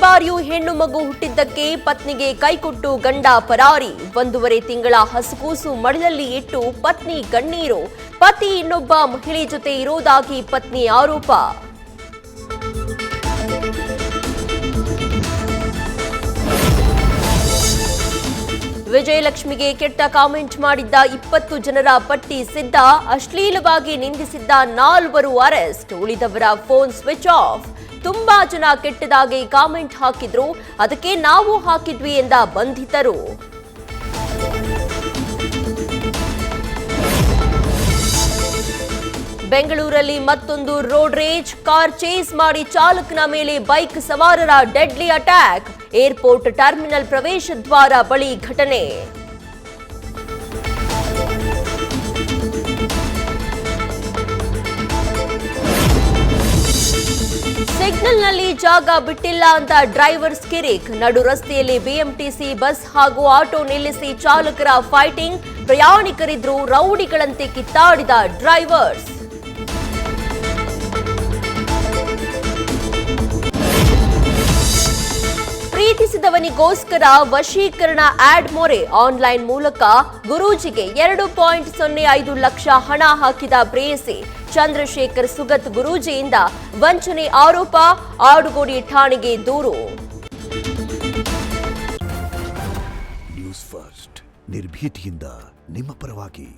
ಬಾರಿಯೂ ಹೆಣ್ಣು ಮಗು ಹುಟ್ಟಿದ್ದಕ್ಕೆ ಪತ್ನಿಗೆ ಕೈಕೊಟ್ಟು ಗಂಡ ಪರಾರಿ. 1.5 ತಿಂಗಳ ಹಸುಗೂಸು ಮಡಿಲಲ್ಲಿ ಇಟ್ಟು ಪತ್ನಿ ಕಣ್ಣೀರು. ಪತಿ ಇನ್ನೊಬ್ಬ ಮಹಿಳೆ ಜೊತೆ ಇರೋದಾಗಿ ಪತ್ನಿ ಆರೋಪ. ವಿಜಯಲಕ್ಷ್ಮಿಗೆ ಕೆಟ್ಟ ಕಾಮೆಂಟ್ ಮಾಡಿದ್ದ 20 ಜನರ ಪಟ್ಟಿ ಸಿದ್ಧ. ಅಶ್ಲೀಲವಾಗಿ ನಿಂದಿಸಿದ್ದ 4 ಅರೆಸ್ಟ್. ಉಳಿದವರ ಫೋನ್ ಸ್ವಿಚ್ ಆಫ್. ತುಂಬಾ ಜನ ಕೆಟ್ಟದಾಗಿ ಕಾಮೆಂಟ್ ಹಾಕಿದ್ರು, ಅದಕ್ಕೆ ನಾವು ಹಾಕಿದ್ವಿ ಎಂದ ಬಂಧಿತರು. ಬೆಂಗಳೂರಲ್ಲಿ ಮತ್ತೊಂದು ರೋಡ್ ರೇಜ್. ಕಾರ್ ಚೇಸ್ ಮಾಡಿ ಚಾಲಕನ ಮೇಲೆ ಬೈಕ್ ಸವಾರರ ಡೆಡ್ಲಿ ಅಟ್ಯಾಕ್. ಏರ್ಪೋರ್ಟ್ ಟರ್ಮಿನಲ್ ಪ್ರವೇಶ ದ್ವಾರ ಬಳಿ ಘಟನೆ. ಸಿಗ್ನಲ್ನಲ್ಲಿ ಜಾಗ ಬಿಟ್ಟಿಲ್ಲ ಅಂತ ಡ್ರೈವರ್ಸ್ ಕಿರಿಕ್. ನಡು ರಸ್ತೆಯಲ್ಲಿ ಬಿಎಂಟಿಸಿ ಬಸ್ ಹಾಗೂ ಆಟೋ ನಿಲ್ಲಿಸಿ ಚಾಲಕರ ಫೈಟಿಂಗ್. ಪ್ರಯಾಣಿಕರಿದ್ರು ರೌಡಿಗಳಂತೆ ಕಿತ್ತಾಡಿದ ಡ್ರೈವರ್ಸ್. ಪ್ರೀತಿಸಿದವನಿಗೋಸ್ಕರ ವಶೀಕರಣ ಆಡ್ ಮೊರೆ. ಆನ್ಲೈನ್ ಮೂಲಕ ಗುರೂಜಿಗೆ 2.05 ಲಕ್ಷ ಹಣ ಹಾಕಿದ ಪ್ರೇಯಸಿ. ಚಂದ್ರಶೇಖರ್ ಸುಗತ್ ಗುರೂಜಿಯಿಂದ ವಂಚನೆ ಆರೋಪ. ಆಡುಗೋಡಿ ಠಾಣೆಗೆ ದೂರು. ನ್ಯೂಸ್ ಫಸ್ಟ್ ನಿರ್ಭೀತಿಯಿಂದ ನಿಮ್ಮ ಪರವಾಗಿ.